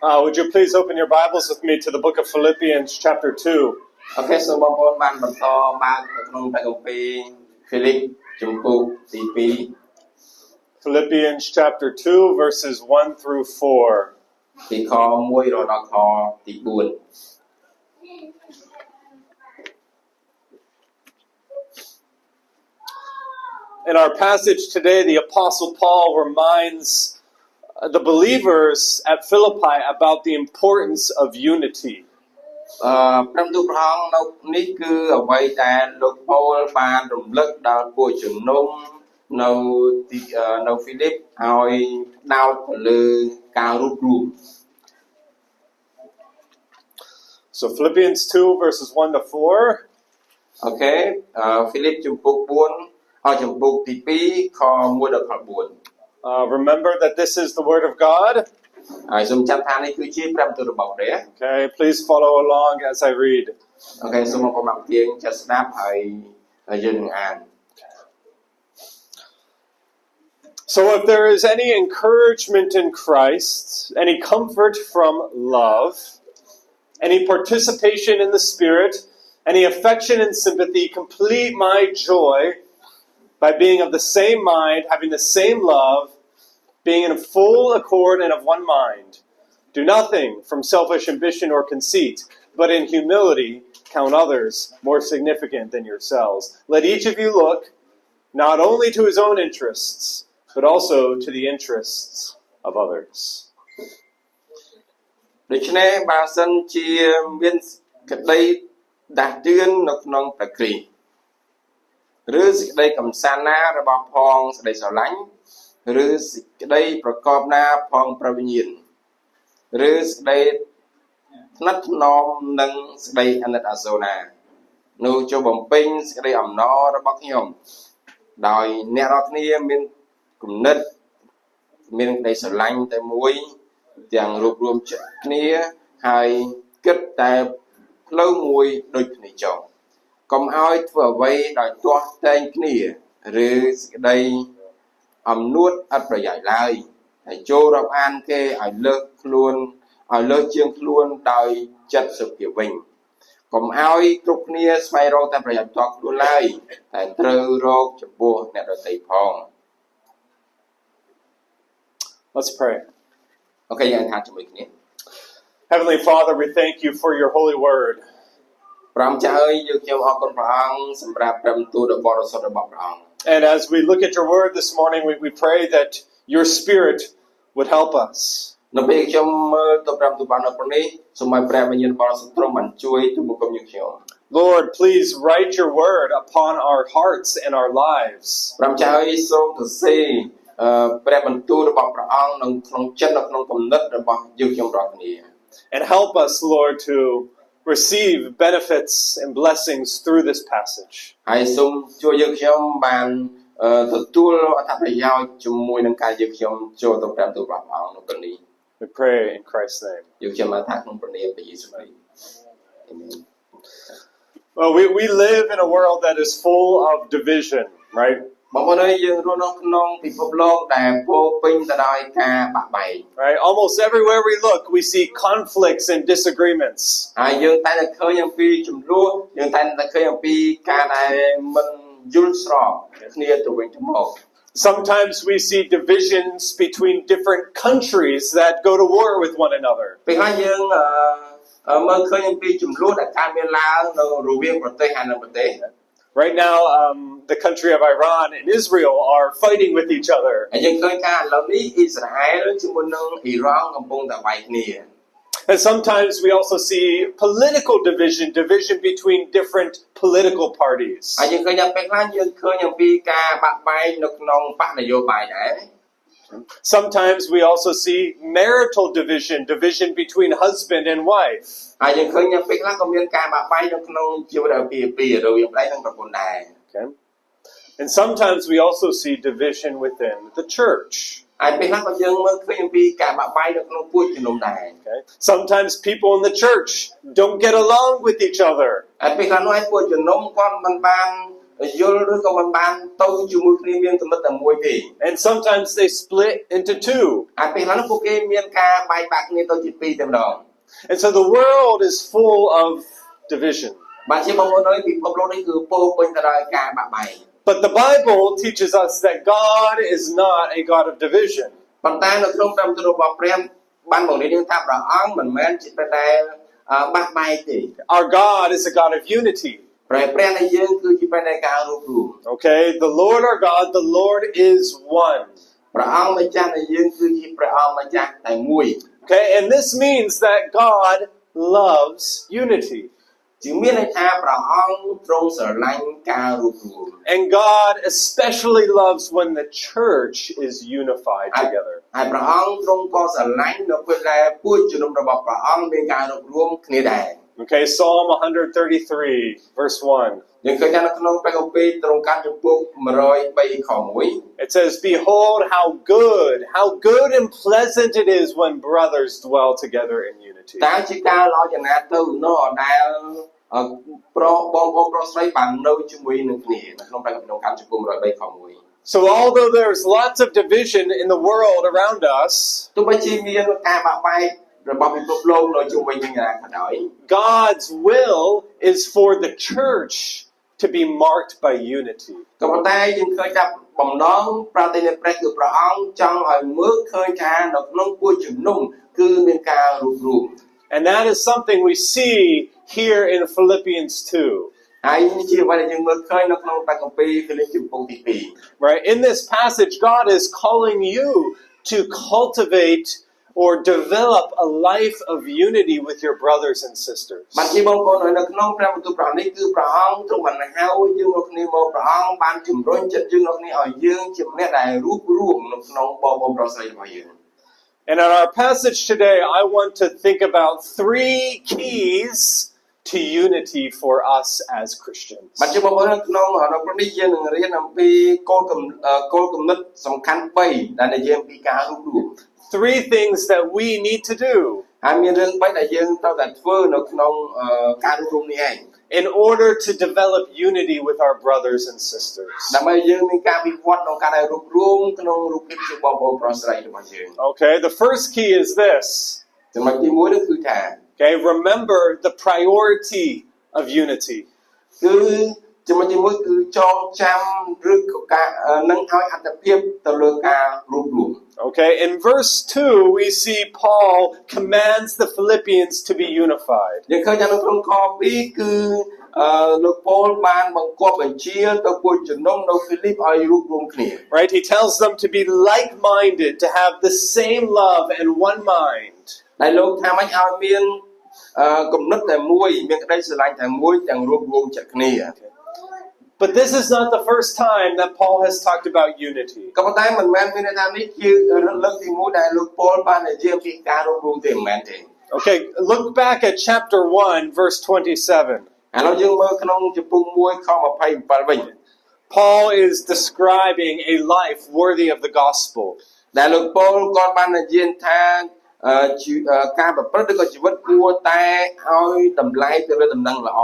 Would you please open your Bibles with me to the book of Philippians chapter 2. Okay, soបងប្អូនបានបន្តបើកក្នុងព្រះគម្ពីរ Philip ជំពូកទី Philippians chapter 2 verses 1 through 4. ពីខ1រហូតដល់ខទី4 In our passage today, the Apostle Paul reminds the believers at Philippi about the importance of unity. ព្រមទូលព្រះអង្គនៅនេះគឺអ្វីដែលលោកប៉ូលបានរំលឹកដល់ពួកជំនុំនៅហ្វីលីបឲ្យដោតទៅលើការរួបរวม So Philippians 2 verses 1 to 4. Okay, Philip ជំពូក 4 ជំពូកទី 2 ខ 1 ដល់ខ 4 Remember that this is the word of God. ហើយសូមចាំថានេះគឺជាព្រះបន្ទូលរបស់ព្រះ Okay, please follow along as I read. Okay, សូមបងប្អូនទាញចាត់ស្ដាប់ហើយយើងនឹងអាន So if there is any encouragement in Christ, any comfort from love, any participation in the Spirit, any affection and sympathy, complete my joy by being of the same mind, having the same love, being in full accord and of one mind. Do nothing from selfish ambition or conceit, but in humility count others more significant than yourselves. Let each of you look not only to his own interests, but also to the interests of others. ដូច្នេះបើសិនជាមានក្តីដាស់តឿននៅក្នុងព្រះគ្រីស្ទឬសេចក្តីកំសាន្តណារបស់ផងសេចក្តីស្រឡាញ់ឬសេចក្តីប្រកបណាផងព្រះវិញ្ញាណឬសេចក្តីថ្និតថ្នមនិងសេចក្តីអាណិតអាសូរណានោះចូលបំពេញសេចក្តីអំណររបស់ខ្ញុំដោយអ្នករាល់គ្នាមានគំនិតមានក្តីស្រឡាញ់តែមួយទាំងរួបរวมចិត្តគ្នាហើយគិតតែផ្លូវមួយដូចគ្នាចុះកុំឲ្យធ្វើអ្វីដោយទាស់តែងគ្នាឬសេចក្តីអំនួតអត់ប្រយោជន៍ឡើយហើយចូលរាប់អានគេឲ្យលើសជាងខ្លួនដោយចិត្តសុភាពវិញកុំឲ្យគ្រប់គ្នាស្វែងរកតែប្រយោជន៍ផ្ទាល់ខ្លួនឡើយតែត្រូវរកចំពោះអ្នកដទៃផង Let's pray. Okay, យើងថាជាមួយគ្នា Heavenly Father, we thank you for your holy word. ព្រះអង្គចាស់អើយយើងខ្ញុំអរគុណព្រះអង្គសម្រាប់ព្រះបន្ទូលដ៏បរិសុទ្ធរបស់ព្រះអង្គ And as we look at your word this morning, we pray that your Spirit would help us. នៅពេលខ្ញុំមើលទៅព្រះបន្ទូលរបស់ព្រះនេះសូមឲ្យព្រះវិញ្ញាណបរិសុទ្ធទ្រង់បានជួយទៅមុខខ្ញុំខ្ញុំ Lord, please write your word upon our hearts and our lives. ព្រះអង្គចាស់អើយសូមសរសេរព្រះបន្ទូលរបស់ព្រះអង្គនៅក្នុងចិត្តនៅក្នុងគំនិតរបស់យើងខ្ញុំរាល់គ្នា And help us, Lord, to receive benefits and blessings through this passage. ហើយសូមជួយយើងខ្ញុំបានទទួលអត្ថប្រយោជន៍ជាមួយនឹងការយើងខ្ញុំចូលទៅព្រះបន្ទូលរបស់ព្រះអង្គនៅពេលនេះ We pray in Christ's name. យើងខ្ញុំបានថាក្នុងព្រះនាមព្រះយេស៊ូវគ្រីស្ទ Amen. Well, we live in a world that is full of division, right? បងប្អូនអើយយើងរស់នៅក្នុងពិភពលោកដែលពោរពេញទៅដោយការបាក់បែក Right? Almost everywhere we look, we see conflicts and disagreements. ហើយយើងតែឃើញអំពីចំនួនយើងតែឃើញអំពីការដែលមិនយល់ស្របគ្នាទៅវិញទៅមក Sometimes we see divisions between different countries that go to war with one another. ពេលហើយយើងមើលឃើញអំពីចំនួនដែលកើតមានឡើងនៅរវាងប្រទេសហើយនិងប្រទេស Right now, the country of Iran and Israel are fighting with each other. ហើយយើងឃើញថាឥឡូវនេះអ៊ីស្រាអែលជាមួយនឹងអ៊ីរ៉ង់កំពុងតែវាយគ្នា And sometimes we also see political division between different political parties. ហើយយើងឃើញថាពេលខ្លះយើងឃើញអំពីការបាក់បែកនៅក្នុងបកនយោបាយដែរ Sometimes we also see marital division between husband and wife. ហើយយើងឃើញថាពេលខ្លះក៏មានការបាក់បែកនៅក្នុងជីវិតអាពាហ៍ពិពាហ៍រវាងប្តីនិងប្រពន្ធដែរ Okay. And sometimes we also see division within the church. ហើយពេលខ្លះក៏យើងមើលឃើញអំពីការបាក់បែកនៅក្នុងពួកជំនុំដែរ Okay. Sometimes people in the church don't get along with each other. ហើយពេលខ្លះនោះឯងពួកជំនុំគាត់មិនបាន យល់ឬក៏មិនបានទៅជាមួយគ្នាមានកំណត់តែមួយទេ And sometimes they split into two. ហើយពេលហ្នឹងពួកគេមានការបែកបាក់គ្នាទៅជាពីរតែម្ដង And so the world is full of division. បាទជាបងប្អូនអើយពិភពលោកនេះគឺពោពេញទៅដោយការបាក់បែក But the Bible teaches us that God is not a God of division. ប៉ុន្តែនៅក្នុងតាមទូលរបស់ព្រះបានបង្រៀនយើងថាព្រះអង្គមិនមែនជាព្រះដែលបាក់បែកទេ Our God is a God of unity. ព្រះនៃយើងគឺជាព្រះនៃការរួបរวม Okay? The Lord our God, the Lord is one. ព្រះអង្គម្ចាស់នៃយើងគឺជាព្រះអង្គម្ចាស់តែមួយ Okay? And this means that God loves unity. ជាមានន័យថាព្រះអង្គទ្រង់ស្រឡាញ់ការរួបរวม And God especially loves when the church is unified together. ហើយព្រះអង្គទ្រង់ក៏ស្រឡាញ់នៅពេលដែលពួកជំនុំរបស់ព្រះអង្គមានការរួបរวมគ្នាដែរ Okay, Psalm 133, verse 1. យើងឃើញថានៅក្នុងព្រះគម្ពីរទ្រង់កាន់ចំពោះ103ខ1 It says, Behold how good and pleasant it is when brothers dwell together in unity. តើជាការល្អយ៉ាងណាទៅណោះដែលប្រុសបងប្អូនប្រុសស្រីបាននៅជាមួយនឹងគ្នានៅក្នុងព្រះគម្ពីរកាន់ចំពោះ103ខ1 So although there's lots of division in the world around us, ទោះបីជាមានការបាក់បែករបស់ពិភពលោកនៅជុំវិញយ៉ាងណាក៏ដោយ God's will is for the church to be marked by unity. ក៏ប៉ុន្តែយើងឃើញថាបំណងប្រតិនៃព្រះគឺព្រះអង្គចង់ឲ្យមើលឃើញថានៅក្នុងពួកជំនុំគឺមានការរួបរวม And that is something we see here in Philippians 2. ហើយជាអ្វីដែលយើងមើលឃើញនៅក្នុងព្រះគម្ពីរហ្វីលីពីចំពោះទី Right? In this passage, God is calling you to cultivate or develop a life of unity with your brothers and sisters. បាទជាបងប្អូននៅក្នុងព្រះបន្ទូលព្រះនេះគឺព្រះអង្គទ្រង់បានហៅយើងលោកគ្នាមកព្រះអង្គបានជំរុញចិត្តយើងលោកគ្នាឲ្យយើងជាអ្នកដែលរួបរวมនៅក្នុងបងប្អូនប្រុសស្រីរបស់យើង And in our passage today, I want to think about 3 keys to unity for us as Christians. បាទជាបងប្អូននៅក្នុងព្រឹកនេះយើងនឹងរៀនអំពីគោលគំនិតសំខាន់3ដែលនិយាយអំពីការរួបរวม 3 things that we need to do ហើយមានរឿង3ដែលយើងត្រូវតែធ្វើនៅក្នុងការរួបរวมនេះឯង in order to develop unity with our brothers and sisters. ដើម្បីយើងមានការវិវត្តក្នុងការរួបរวมក្នុងរូបភាពជាបងប្អូនប្រុសស្រីរបស់យើង Okay, the first key is this. ចំណុចទី1នោះគឺថា Okay, remember the priority of unity. គឺចំណុចទី1គឺចងចាំឬក៏ការនឹងឲ្យអត្ថភាពទៅលើការរួបរวม Okay, in verse 2, we see Paul commands the Philippians to be unified. យើងឃើញថានៅក្នុងខ2គឺលោកប៉ូលបានបង្គាប់បញ្ជាទៅពួកជំនុំនៅហ្វីលីបឲ្យរួបរวมគ្នា Right? He tells them to be like-minded, to have the same love and one mind. ដែលលោកថាមិនឲ្យមានគំនិតតែមួយមានក្តីស្រឡាញ់តែមួយទាំងរួបរวมចិត្តគ្នា But this is not the first time that Paul has talked about unity. ក៏ប៉ុន្តែមិនមែនមានន័យថានេះជាលើកទី1ដែលលោកប៉ូលបាននិយាយពីការរួបរวมទេមិនមែនទេ Okay, look back at chapter 1, verse 27. ឥឡូវយើងមើលក្នុងចំពោះ1ខ27វិញ Paul is describing a life worthy of the gospel. ដែលលោកប៉ូលគាត់បាននិយាយថាការប្រព្រឹត្តឬក៏ជីវិតគួរតែឲ្យតម្លៃទៅលើដំណឹងល្អ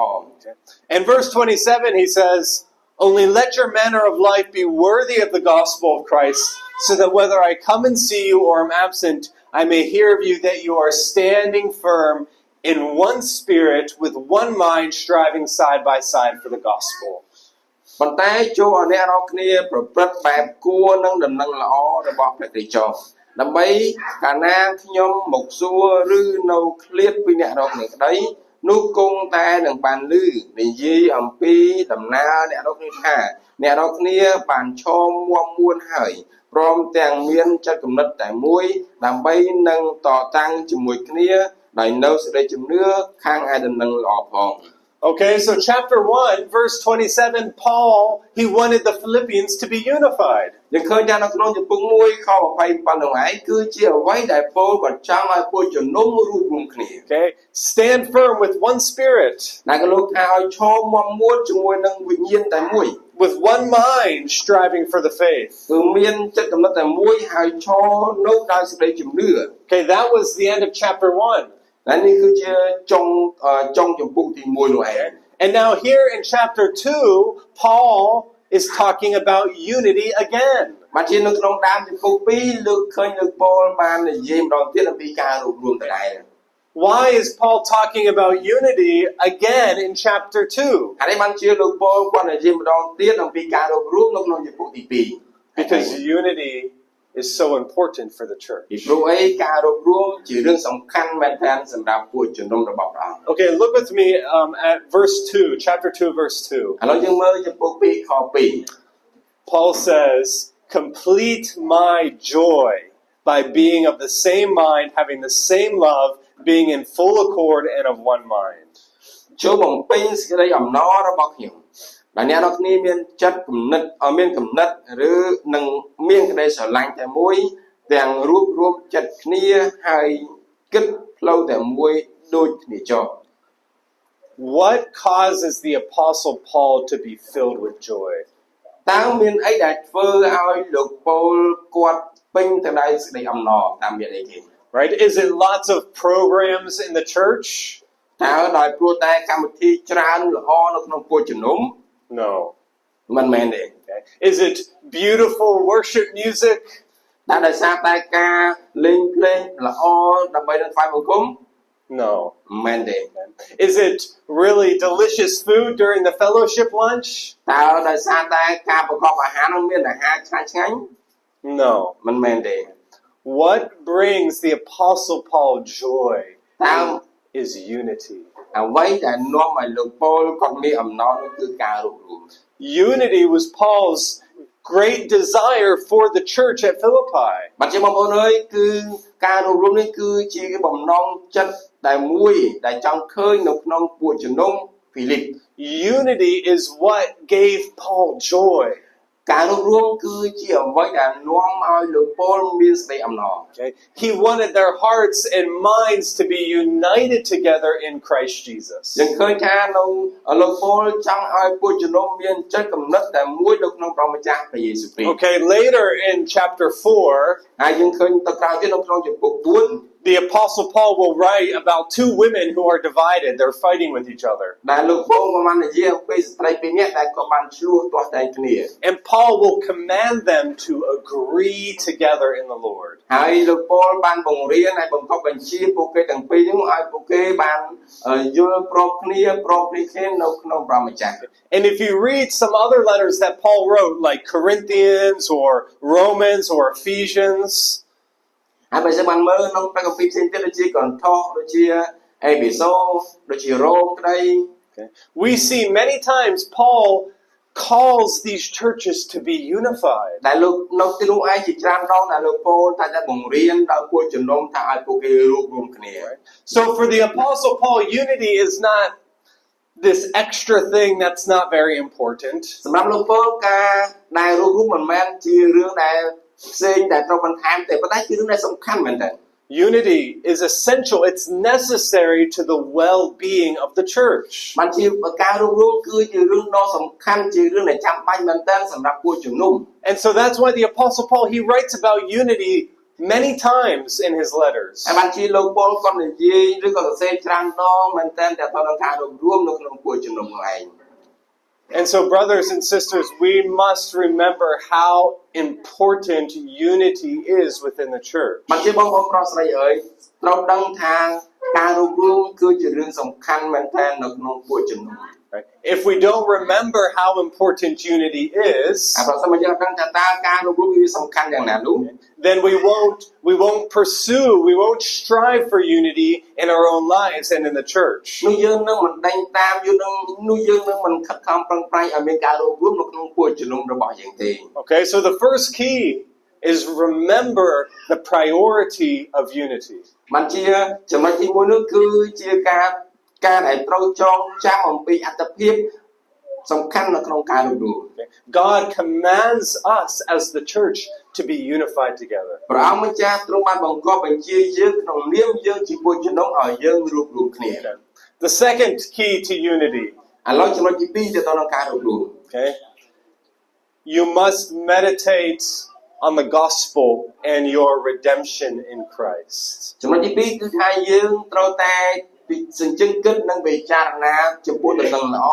In verse 27 he says, Only let your manner of life be worthy of the gospel of Christ, so that whether I come and see you or am absent, I may hear of you that you are standing firm in one spirit, with one mind, striving side by side for the gospel. ប៉ុន្តែចូលឲ្យអ្នករាល់គ្នាប្រព្រឹត្តបែបគួរនឹងដំណឹងល្អរបស់ព្រះគ្រីស្ទចុះដើម្បីកាលណាខ្ញុំមកសួរឬនៅឃ្លាតពីអ្នករាល់គ្នាក្តីនោះគង់តែនឹងបានឮនិយាយអំពីដំណើរអ្នករាល់គ្នាថាអ្នករាល់គ្នាបានឈរមាំមួនហើយព្រមទាំងមានចិត្តគំនិតតែមួយដើម្បីនឹងតតាំងជាមួយគ្នាដោយនៅសេចក្តីជំនឿខាងឯដំណឹងល្អផង Okay, so chapter 1, verse 27, Paul, he wanted the Philippians to be unified. យើងឃើញថានៅក្នុងចំពោះ1ខ27នោះឯងគឺជាអ្វីដែលប៉ូលគាត់ចង់ឲ្យពួកជំនុំរួបរวมគ្នា Okay, stand firm with one spirit. ដែលក៏លោកថាឲ្យឈរមាំមួនជាមួយនឹងវិញ្ញាណតែមួយ With one mind, striving for the faith. គឺមានចិត្តគំនិតតែមួយហើយឈរនៅដោយសេចក្តីជំនឿ Okay, that was the end of chapter 1. ហើយនេះគឺជាចុងចំពោះទី1នោះឯង And now here in chapter 2, Paul is talking about unity again. បាទជានៅក្នុងដើមចំពោះ2លើកឃើញលោកប៉ូលបាននិយាយម្ដងទៀតអំពីការរួបរวมដដែល Why is Paul talking about unity again in chapter 2? ហើយបានជាលោកប៉ូលគាត់និយាយម្ដងទៀតអំពីការរួបរวมនៅក្នុងចំពោះទី2 Because unity is so important for the church. ពីព្រោះអីការរួបរวมជារឿងសំខាន់មែនទែនសម្រាប់ពួកជំនុំរបស់ព្រះអង្គ Okay, look with me at verse 2, chapter 2, verse 2. ឥឡូវយើងមើលចំពោះ2ខ2 Paul says, complete my joy by being of the same mind, having the same love, being in full accord and of one mind. ចូលបំពេញសេចក្តីអំណររបស់ខ្ញុំដែលអ្នកនរគ្នាមានចិត្តគំនិតឲ្យមានគំនិតឬនឹងមានក្តីស្រឡាញ់តែមួយទាំងរួបរวมចិត្តគ្នាហើយគិតផ្លូវតែមួយដូចគ្នាចុះ What causes the Apostle Paul to be filled with joy? តើមានអីដែលធ្វើឲ្យលោកប៉ូលគាត់ពេញទៅដោយសេចក្តីអំណរតាមមានអីគេ Right? Is it lots of programs in the church? តើដោយព្រោះតែកម្មវិធីច្រើនល្អនៅក្នុងពួកជំនុំ No. មិនមែនទេ Okay. Is it beautiful worship music? តែដោយសារតែការលេងភ្លេងល្អដើម្បីនឹងថ្វាយបង្គំ No. មិនមែនទេ Is it really delicious food during the fellowship lunch? តើដោយសារតែការប្រកបអាហារនឹងមានអាហារឆ្ងាញ់ No. មិនមែនទេ What brings the Apostle Paul joy តើ is unity. អ្វីដែលនាំឲ្យលោកប៉ូលគាត់មានអំណរនោះគឺការរួបរวม Unity was Paul's great desire for the church at Philippi. បាទជាបងប្អូនអើយគឺការរួបរวมនេះគឺជាបំណងចិត្តតែមួយដែលចង់ឃើញនៅក្នុងពួកជំនុំហ្វីលីប Unity is what gave Paul joy. ការរួបរวมគឺជាអ្វីដែលនាំឲ្យលោកប៉ូលមានសេចក្តីអំណរ Okay? He wanted their hearts and minds to be united together in Christ Jesus. យើងឃើញថានៅលោកប៉ូលចង់ឲ្យពួកជំនុំមានចិត្តគំនិតតែមួយនៅក្នុងព្រះម្ចាស់ព្រះយេស៊ូវគ្រីស្ទ Okay, later in chapter 4, ហើយយើងឃើញទៅក្រោយទៀតនៅក្នុងចំពោះ4 the Apostle Paul will write about two women who are divided. They're fighting with each other. ដែលលោកប៉ូលបាននិយាយអំពីស្ត្រីពីរនាក់ដែលក៏បានឆ្លោះទាស់តែគ្នា And Paul will command them to agree together in the Lord. ហើយលោកប៉ូលបានបង្រៀនហើយបង្កប់បញ្ជាពួកគេទាំងពីរនោះឲ្យពួកគេបានយល់ព្រមគ្នាព្រមព្រៀងគ្នានៅក្នុងព្រះម្ចាស់ And if you read some other letters that Paul wrote, like Corinthians or Romans or Ephesians, ហើយបើសិនបានមើលក្នុងព្រះគម្ពីរផ្សេងទៀតដូចជាកូរិនថូសដូចជាអេភេសូដូចជារ៉ូមក្តី okay, we see many times Paul calls these churches to be unified. ដែលលោកនៅទីនោះឯងជាច្រើនដងដែលលោកប៉ូលតែបង្រៀនដល់ពួកជំនុំថាឲ្យពួកគេរួបរวมគ្នា So for the Apostle Paul, unity is not this extra thing that's not very important. សម្រាប់លោកប៉ូលការដែលរួបរวมមិនមែនជារឿងដែលផ្សេងដែលត្រូវបន្ថែមទេប៉ុន្តែជារឿងដែលសំខាន់មែនតើ Unity is essential. It's necessary to the well-being of the church. បានជាការរួបរวมគឺជារឿងដ៏សំខាន់ជារឿងដែលចាំបាច់មែនតើសម្រាប់ពួកជំនុំ And so that's why the Apostle Paul, he writes about unity many times in his letters. ហើយបានជាលោកប៉ូលគាត់និយាយឬក៏សរសេរច្រើនដងមែនតើទៅនឹងការរួបរวมនៅក្នុងពួកជំនុំនោះឯង And so, brothers and sisters, we must remember how important unity is within the church. បានជាបងប្អូនប្រុសស្រីអើយត្រូវដឹងថាការរួបរวมគឺជារឿងសំខាន់មែនតើនៅក្នុងពួកជំនុំ Right? If we don't remember how important unity is, ហើយបើសិនមកយើងដឹងថាតើការរួបរวมវាសំខាន់យ៉ាងណានោះ then we won't pursue, we won't strive for unity in our own lives and in the church. នោះយើងនឹងមិនដេញតាមយើងនឹងមិនខិតខំប្រឹងប្រែងឲ្យមានការរួបរวมនៅក្នុងពួកជំនុំរបស់យើងទេ Okay, so the first key is remember the priority of unity. បានជាចំណុចទី1នោះគឺជាការដែលត្រូវចងចាំអំពីអត្ថភាពសំខាន់នៅក្នុងការរួបរวม God commands us as the church to be unified together. ព្រះអង្គម្ចាស់ទ្រង់បានបង្គាប់បញ្ជាយើងក្នុងនាមយើងជាពួកជំនុំឲ្យយើងរួបរวมគ្នា The second key to unity, ឥឡូវចំណុចទី2ទៅដល់ការរួបរวม okay? You must meditate on the gospel and your redemption in Christ. ចំណុចទី2គឺថាយើងត្រូវតែ សិញ្ជឹងគិតនិងពិចារណាចំពោះដំណឹងល្អ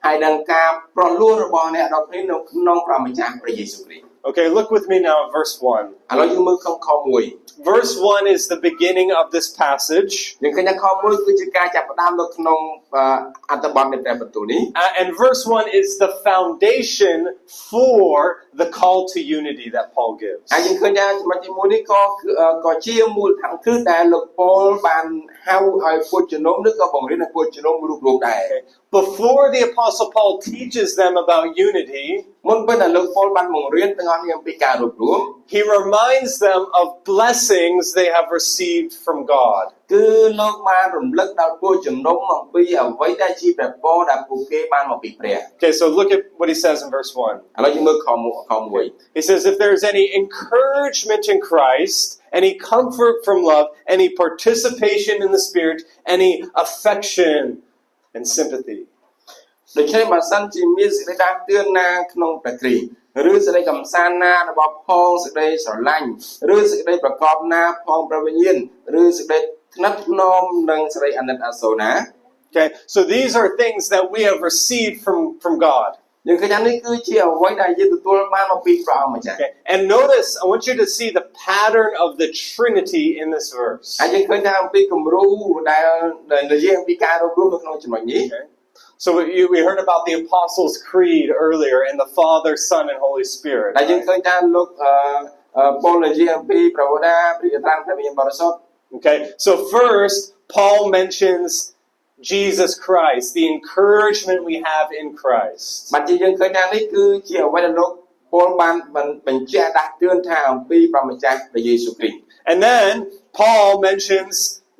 ហើយនឹងការប្រោះលោះរបស់អ្នកដល់គ្នានៅក្នុងព្រះម្ចាស់ព្រះយេស៊ូវគ្រីស្ទ Okay, look with me now at verse 1. ឥឡូវយើងមើលក្នុងខ1 Verse 1 is the beginning of this passage. យើងឃើញថាខ1គឺជាការចាប់ផ្ដើមនៅក្នុងអត្ថបទនៃព្រះបន្ទូលនេះ And verse 1 is the foundation for the call to unity that Paul gives. ហើយយើងឃើញថាចំណុចទី1នេះក៏ជាមូលដ្ឋានគ្រឹះដែលលោកប៉ូលបានហៅឲ្យពួកជំនុំឬក៏បង្រៀនឲ្យពួកជំនុំរួបរวมដែរ Before the Apostle Paul teaches them about unity, មុនពេលដែលលោកប៉ូលបានបង្រៀនទាំងអស់គ្នាអំពីការរួបរวม he reminds them of blessings they have received from God. គឺលោកបានរំលឹកដល់ពួកជំនុំអំពីអ្វីដែលជាព្រះពរដែលពួកគេបានមកពីព្រះ Okay, so look at what he says in verse 1. ឥឡូវយើងមើលខ1 He says, if there's any encouragement in Christ, any comfort from love, any participation in the Spirit, any affection and sympathy. ដូច្នេះបើសិនជាមានសេចក្តីដាស់តឿនណាក្នុងព្រះគ្រីស្ទឬសេចក្តីកំសាន្តណារបស់ផងសេចក្តីស្រឡាញ់ឬសេចក្តីប្រកបណាផងព្រះវិញ្ញាណឬសេចក្តីថ្និតថ្នមនិងសេចក្តីអាណិតអាសូរណា Okay, so these are things that we have received from God. យើងឃើញថានេះគឺជាអ្វីដែលយើងទទួលបានមកពីព្រះអង្គម្ចាស់ Okay, and notice, I want you to see the pattern of the Trinity in this verse. ហើយយើងឃើញថាអំពីគំរូដែលនិយាយអំពីការរួបរวมនៅក្នុងចំណុចនេះ Okay. So we heard about the Apostles' Creed earlier, and the Father, Son, and Holy Spirit. ដែលយើងឃើញថាលោកប៉ូលនិយាយអំពីព្រះវរណាព្រះយត្រានព្រះវិញ្ញាណបរិសុទ្ធ Okay, so first, Paul mentions Jesus Christ, the encouragement we have in Christ. បាទជាយើងឃើញថានេះគឺជាអ្វីដែលលោកប៉ូលបានបញ្ជាក់ដាស់តឿនថាអំពីព្រះម្ចាស់ព្រះយេស៊ូវគ្រីស្ទ And then Paul mentions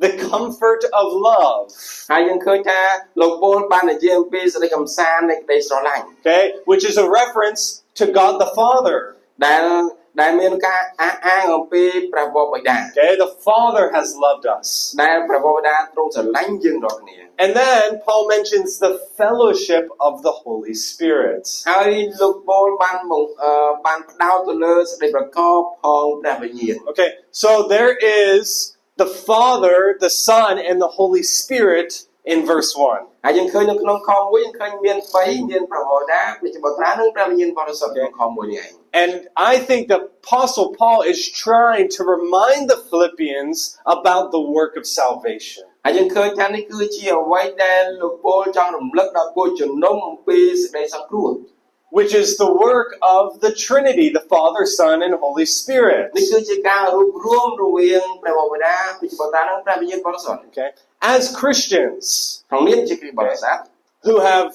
the comfort of love. ហើយយើងឃើញថាលោកប៉ូលបាននិយាយអំពីសេចក្តីកំសាន្តនៃក្តីស្រឡាញ់ Okay, which is a reference to God the Father. ដែលមានការអះអាងអំពីព្រះវរបិតា Okay, the Father has loved us. ដែលព្រះវរបិតាទ្រង់ស្រឡាញ់យើងរាល់គ្នា And then Paul mentions the fellowship of the Holy Spirit. ហើយលោកប៉ូលបានផ្ដោតទៅលើសេចក្តីប្រកបផងព្រះវិញ្ញាណ Okay, so there is the Father, the Son, and the Holy Spirit in verse 1. ហើយយើងឃើញនៅក្នុងខ1យើងឃើញមាន3មានព្រះវរណាព្រះជាបុត្រានិងព្រះវិញ្ញាណបរិសុទ្ធក្នុងខ1នេះឯង And I think the Apostle Paul is trying to remind the Philippians about the work of salvation. ហើយយើងឃើញថានេះគឺជាអ្វីដែលលោកប៉ូលចង់រំលឹកដល់ពួកជំនុំអំពីសេចក្តីសង្គ្រោះ Which is the work of the Trinity, the Father, Son, and Holy Spirit. នេះគឺជាការរួបរวมរវាងព្រះវរបិតាព្រះជាបុត្រានិងព្រះវិញ្ញាណបរិសុទ្ធ Okay, as Christians ក្នុងនាមជាគ្រីស្ទបរិស័ទ who have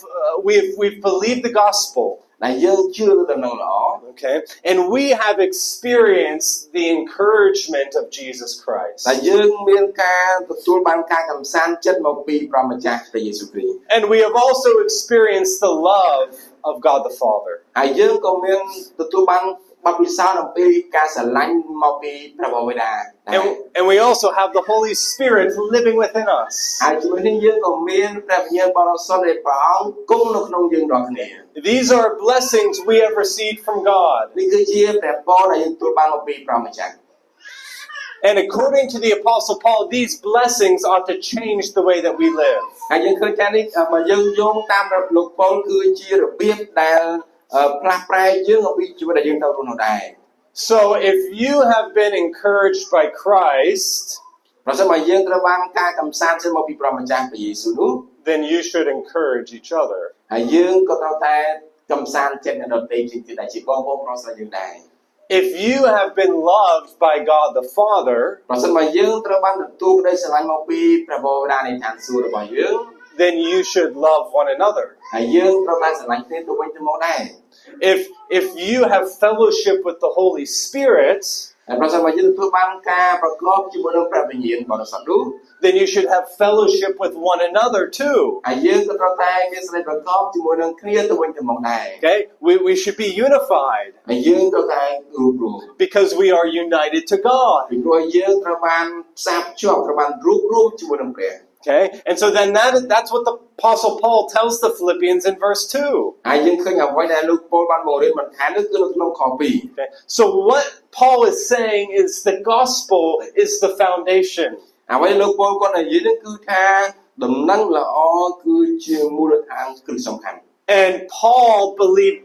we've believed the gospel. ដែលយើងជឿលើដំណឹងល្អ Okay, and we have experienced the encouragement of Jesus Christ. ដែលយើងមានការទទួលបានការកំសាន្តចិត្តមកពីព្រះម្ចាស់ព្រះយេស៊ូវគ្រីស្ទ And we have also experienced the love of God the Father. ហើយយើងក៏មានទទួលបានបទពិសោធន៍អំពីការស្រឡាញ់មកពីព្រះវរបិតា And we also have the Holy Spirit living within us. ហើយជាមួយនេះយើងក៏មានព្រះវិញ្ញាណបរិសុទ្ធដែលព្រះអង្គគង់នៅក្នុងយើងរាល់គ្នា These are blessings we have received from God. នេះគឺជាព្រះពរដែលយើងទទួលបានមកពីព្រះម្ចាស់ And according to the Apostle Paul, these blessings ought to change the way that we live. ហើយយើងឃើញថានេះបើយើងយោងតាមលោកប៉ូលគឺជារបៀបដែលផ្លាស់ប្រែយើងអំពីជីវិតដែលយើងត្រូវរស់នៅដែរ So if you have been encouraged by Christ, ប្រសិនបើយើងត្រូវបានការកំសាន្តចេញមកពីព្រះម្ចាស់ព្រះយេស៊ូវនោះ then you should encourage each other. ហើយយើងក៏ត្រូវតែកំសាន្តចិត្តអ្នកដទៃជាដែលជាបងប្អូនប្រុសស្រីយើងដែរ If you have been loved by God the Father, ប្រសិនបើយើងត្រូវបានទទួលក្តីស្រឡាញ់មកពីព្រះវរបិតានៃឋានសួគ៌របស់យើង then you should love one another. ហើយយើងត្រូវតែស្រឡាញ់គ្នាទៅវិញទៅមកដែរ If you have fellowship with the Holy Spirit, ហើយប្រសិនបើយើងទទួលបានការប្រកបជាមួយនឹងព្រះវិញ្ញាណបរិសុទ្ធនោះ then you should have fellowship with one another too. ហើយយើងក៏ត្រូវតែមានសេចក្តីប្រកបជាមួយនឹងគ្នាទៅវិញទៅមកដែរ Okay? We should be unified ហើយយើងត្រូវតែរួបរวม because we are united to God. ពីព្រោះយើងត្រូវបានផ្សារភ្ជាប់ត្រូវបានរួបរวมជាមួយនឹងព្រះ Okay? And so then that's what the Apostle Paul tells the Philippians in verse 2. ហើយយើងឃើញអ្វីដែលលោកប៉ូលបានបង្រៀនបន្ថែមនោះគឺនៅក្នុងខ 2 Okay? So what Paul is saying is the gospel is the foundation. អ្វីលោកពលគាត់និយាយនេះគឺថាដំណឹងល្អគឺជាមូលដ្ឋានគ្រឹះសំខាន់ And Paul believed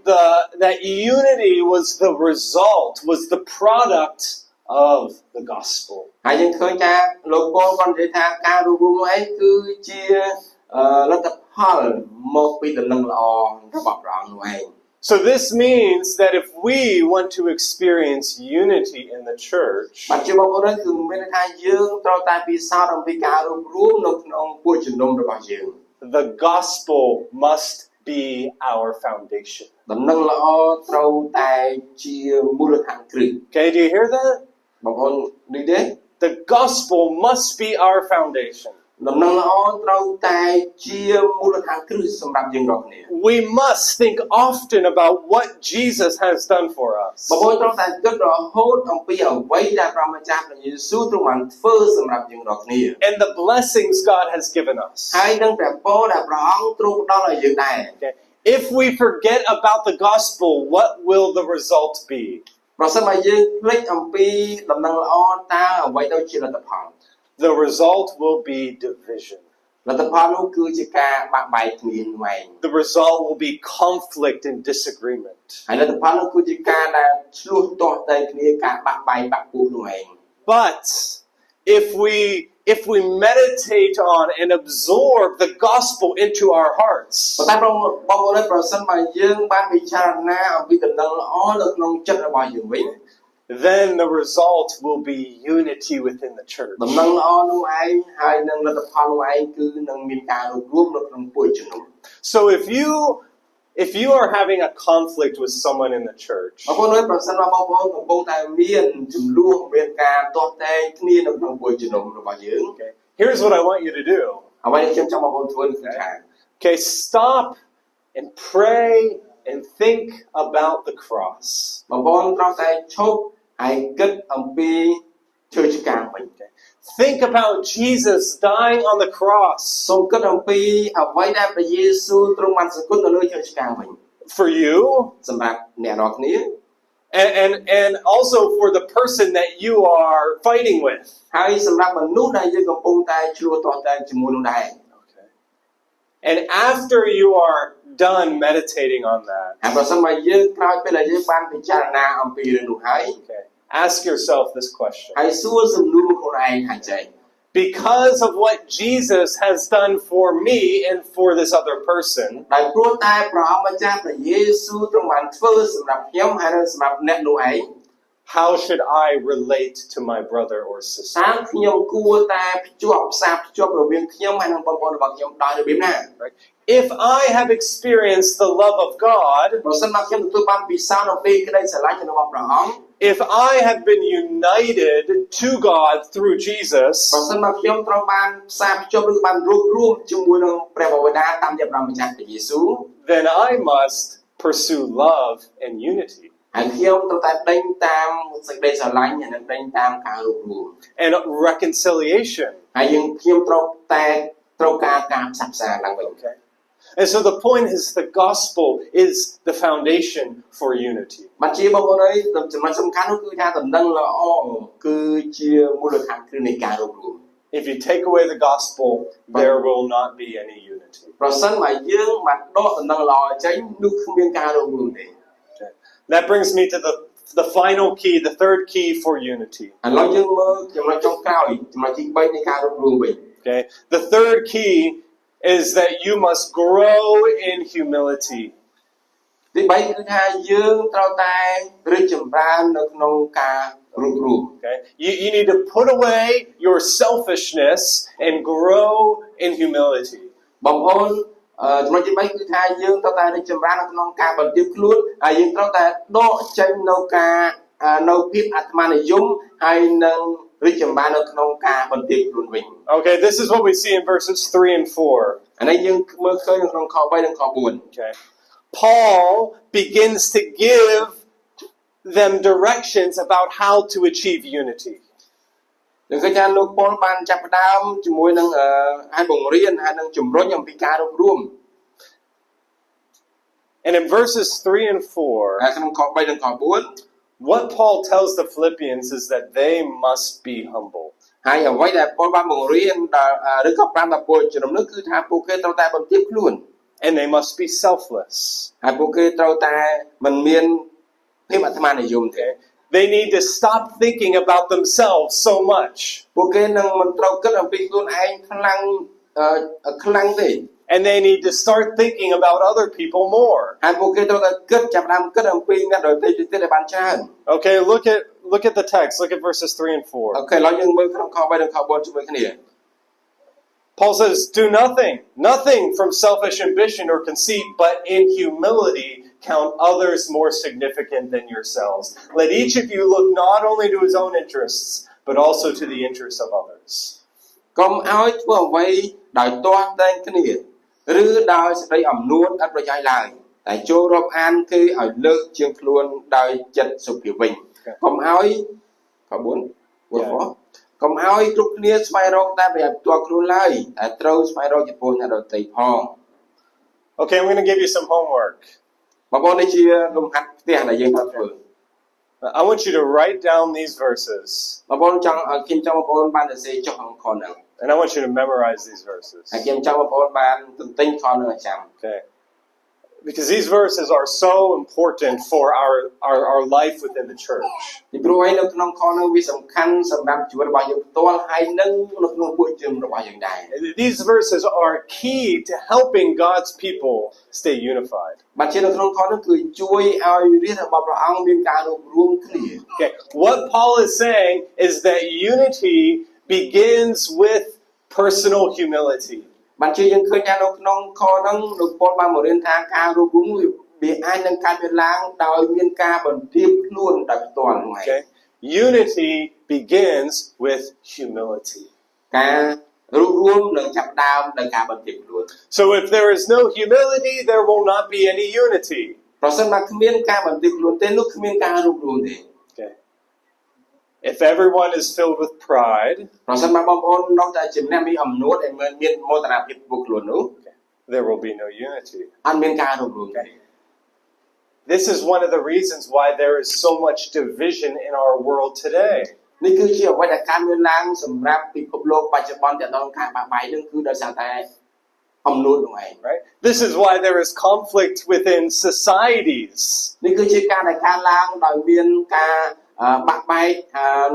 that unity was the result, was the product of the gospel. ហើយយើងឃើញថាលោកពលគាត់និយាយថាការរួមនោះឯងគឺជាលទ្ធផលមកពីដំណឹងល្អរបស់ព្រះអង្គនោះឯង So this means that if we want to experience unity in the church, បាទជាបងប្អូនគឺមានន័យថាយើងត្រូវតែពិសោធន៍អំពីការរួមនៅក្នុងពួកជំនុំរបស់យើង the gospel must be our foundation. ដំណឹងល្អត្រូវតែជាមូលដ្ឋានគ្រឹះ Okay, do you hear that? បងប្អូនឮទេ The gospel must be our foundation. ដំណឹងល្អត្រូវតែជាមូលដ្ឋានគ្រឹះសម្រាប់យើងរាល់គ្នា We must think often about what Jesus has done for us. បងប្អូនត្រូវតែគិតរហូតអំពីអ្វីដែលព្រះម្ចាស់ព្រះយេស៊ូវទ្រង់បានធ្វើសម្រាប់យើងរាល់គ្នា And the blessings God has given us. ហើយនឹងព្រះពរដែលព្រះអង្គទ្រង់ផ្ដល់ឲ្យយើងដែរ Okay. If we forget about the gospel, what will the result be? ប្រសិនបើយើងភ្លេចអំពីដំណឹងល្អតើអ្វីទៅជាលទ្ធផល The result will be division. លទ្ធផលនោះគឺជាការបាក់បែកគ្នានោះឯង The result will be conflict and disagreement. ហើយលទ្ធផលនោះគឺជាការដែលឆ្លោះទាស់តែគ្នាការបាក់បែកបាក់ពោះនោះឯង But if we meditate on and absorb the gospel into our hearts, ប៉ុន្តែបងប្អូនប្រសិនបើយើងបានពិចារណាអំពីដំណឹងល្អនៅក្នុងចិត្តរបស់យើងវិញ then the result will be unity within the church. ដំណឹងល្អនោះឯងហើយនឹងលទ្ធផលនោះឯងគឺនឹងមានការរួមនៅក្នុងពួកជំនុំ So if you are having a conflict with someone in the church, បងប្អូនប្រសិនបើបងប្អូនកំពុងតែមានចំនួនមានការទាស់តែងគ្នានៅក្នុងពួកជំនុំរបស់យើង okay, here's what I want you to do. អ្វីដែលខ្ញុំចង់បងប្អូនធ្វើគឺថា Okay, stop and pray and think about the cross. បងប្អូនត្រូវតែឈប់ហើយគិតអំពីជឿឆ្កាងវិញ Think about Jesus dying on the cross សូមគិតអំពីអ្វីដែលព្រះយេស៊ូវទ្រង់បានសគត់នៅលើជើងឆ្កាងវិញ for you សម្រាប់អ្នករាល់គ្នា and also for the person that you are fighting with. ហើយសម្រាប់មនុស្សដែលយើងកំពុងតែឆ្លោះទាស់តែងជាមួយនោះដែរ Okay. And after you are done meditating on that, ហើយប្រសិនបើយើងក្រោយពេលដែលយើងបានពិចារណាអំពីរឿងនោះហើយ okay, ask yourself this question. ហើយសួរសំណួរខ្លួនឯងថាចេះ Because of what Jesus has done for me and for this other person, ដោយព្រោះតែព្រះអង្គម្ចាស់ព្រះយេស៊ូវទ្រង់បានធ្វើសម្រាប់ខ្ញុំហើយនិងសម្រាប់អ្នកនោះឯង how should I relate to my brother or តើ sister? ខ្ញុំគួរតែភ្ជាប់ផ្សារភ្ជាប់រវាងខ្ញុំហើយនិងបងប្អូនរបស់ខ្ញុំដោយរបៀបណា Right? If I have experienced the love of God, ប្រសិនបើខ្ញុំទទួលបានពិសោធន៍អំពីក្តីស្រឡាញ់របស់ព្រះអង្គ if I have been united to God through ប្រ Jesus, សិនបើខ្ញុំត្រូវបានផ្សារភ្ជាប់ឬបានរួបរួមជាមួយនឹងព្រះបិតាតាមរយៈព្រះម្ចាស់ព្រះយេស៊ូវ then I must pursue love and unity ហើយខ្ញុំត្រូវតែដេញតាមសេចក្តីស្រឡាញ់ហើយនិងដេញតាមការរួបរួម and reconciliation. ហើយខ្ញុំត្រូវការផ្សះផ្សាឡើងវិញ Okay? And so the point is the gospel is the foundation for unity. បាទជាបងប្អូនអើយចំណុចសំខាន់នោះគឺថាដំណឹងល្អគឺជាមូលដ្ឋានគ្រឹះនៃការរួបរួម If you take away the gospel, there will not be any unity. ប្រសិនបើយើងបានដកដំណឹងល្អចេញនោះគ្មានការរួបរួមទេ Okay? That brings me to the final key, the third key for unity. ឥឡូវយើងមើលចំណុចចុងក្រោយចំណុចទី3នៃការរួបរួមវិញ Okay? The third key is that you must grow in humility. ទី3គឺថាយើងត្រូវតែរីកចម្រើននៅក្នុងការរួបរួម Okay? You need to put away your selfishness and grow in humility. បងប្អូនចំណុចទី3គឺថាយើងត្រូវតែរីកចម្រើននៅក្នុងការបន្ទាបខ្លួនហើយយើងត្រូវតែដកចេញនៅការនៅភាពអាត្មានិយមហើយនឹងរីកចម្រើននៅក្នុងការបន្ទាបខ្លួនវិញ Okay, this is what we see in verses 3 and 4. អានេះយើងមើលឃើញនៅក្នុងខ3និងខ4 Okay. Paul begins to give them directions about how to achieve unity. យើងឃើញថាលោកប៉ុលបានចាប់ផ្ដើមជាមួយនឹងឲ្យបង្រៀនហើយនឹងជំរុញអំពីការរួបរួម And in verses 3 and 4, ហើយក្នុងខ3និងខ4 what Paul tells the Philippians is that they must be humble. ហើយអ្វីដែលពលបានបង្រៀនឬក៏ប្រាប់ដល់ពលជំនុំនោះគឺថាពួកគេត្រូវតែបន្ទាបខ្លួន and they must be selfless. ហើយពួកគេត្រូវតែមិនមានភាពអាត្មានិយមទេ They need to stop thinking about themselves so much. ពួកគេនឹងមិនត្រូវគិតអំពីខ្លួនឯងខ្លាំងទេ And they need to start thinking about other people more. ហើយពួកគេត្រូវតែគិតចាប់ផ្ដើមគិតអំពីអ្នកដទៃទៀតឲ្យបានច្រើន Okay, look at the text. Look at verses 3 and 4. អូខេឥឡូវយើងមើលក្នុងខ3និងខ4ជាមួយគ្នា Paul says, do nothing from selfish ambition or conceit, but in humility count others more significant than yourselves. Let each of you look not only to his own interests, but also to the interests of others. កុំឲ្យធ្វើអ្វីដោយទាស់តែងគ្នាឬដោយសេចក្តីអំនួតឥតប្រយោជន៍ឡើយតែចូលរាប់អានគេឲ្យលើកជាងខ្លួនដោយចិត្តសុភាពវិញកុំឲ្យខ4កុំឲ្យគ្រប់គ្នាស្វែងរកតែប្រយោជន៍ផ្ទាល់ខ្លួនឡើយតែត្រូវស្វែងរកចំពោះអ្នកដទៃផង Okay, I'm going to give you some homework. បងប្អូននេះជាលំហាត់ផ្ទះដែលយើងត្រូវធ្វើ I want you to write down these verses. បងប្អូនចង់ឲ្យខ្ញុំចង់បងប្អូនបានសរសេរចុះក្នុងខហ្នឹង And I want you to memorize these verses. ហើយខ្ញុំចង់បងប្អូនបានទន្ទិញខហ្នឹងឲ្យចាំ Okay. Because these verses are so important for our life within the church. ពីព្រោះឯនៅក្នុងខហ្នឹងវាសំខាន់សម្រាប់ជីវិតរបស់យើងផ្ទាល់ហើយនិងនៅក្នុងពួកជំនុំរបស់យើងដែរ These verses are key to helping God's people stay unified. បាទជានៅក្នុងខហ្នឹងគឺជួយឲ្យរាជរបស់ព្រះអង្គមានការរួបរวมគ្នា Okay. What Paul is saying is that unity begins with personal humility. បាទជាយើងឃើញថានៅក្នុងខហ្នឹងលោកប៉ុលបានបង្រៀនថាការរួបរวมវាអាចនឹងកើតមានឡើងដោយមានការបន្ទាបខ្លួនដោយផ្ទាល់ហ្នឹងឯង Okay. Unity begins with humility. ការរួបរวมនឹងចាប់ផ្ដើមដោយការបន្ទាបខ្លួន So if there is no humility, there will not be any unity. ប្រសិនបើគ្មានការបន្ទាបខ្លួនទេនោះគ្មានការរួបរวมទេ Okay. If everyone is filled with pride, ប្រសិនបើបងប្អូននោះតែជាអ្នកមានអំនួតហើយមានមោទនភាពពុកខ្លួននោះ there will be no unity. អត់មានការរួបរวมទេ This is one of the reasons why there is so much division in our world today. នេះគឺជាអ្វីដែលកើតមានឡើងសម្រាប់ពិភពលោកបច្ចុប្បន្នទៅដល់ការបាក់បែកនឹងគឺដោយសារតែអំនួតនោះឯង Right? This is why there is conflict within societies. នេះគឺជាការដែលកើតឡើងដោយមានការបាក់បែក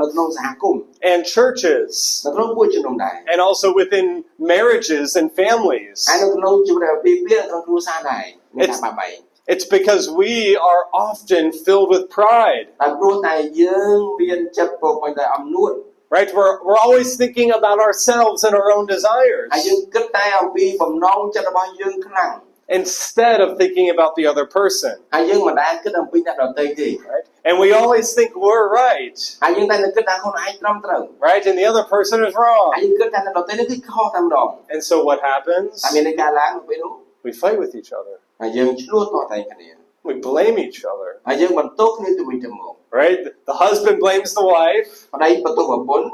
នៅក្នុងសហគមន៍ And churches. នៅក្នុងពួកជំនុំដែរ And also within marriages and families. ហើយនៅក្នុងជីវិតពីពីនៅក្នុងគ្រួសារដែរមានការបាក់បែក It's because we are often filled with pride. តែព្រោះតែយើងមានចិត្តពោរពេញដោយអំនួត Right? We're always thinking about ourselves and our own desires ហើយយើងគិតតែអំពីបំណងចិត្តរបស់យើងខ្លាំង instead of thinking about the other person. ហើយយើងមិនដែលគិតអំពីអ្នកដទៃទេ Right? And we always think we're right. ហើយយើងតែគិតថាខ្លួនឯងត្រឹមត្រូវ Right? And the other person is wrong. ហើយយើងគិតថាអ្នកដទៃនេះគឺខុសតែម្ដង And so what happens? តែមានការឡើងនៅពេលនោះ We fight with each other. ហើយយើងឆ្លោះតតែគ្នា We blame each other. ហើយយើងបន្ទោសគ្នាទៅវិញទៅមក Right? The husband blames the wife. ប្តីបន្ទោសប្រពន្ធ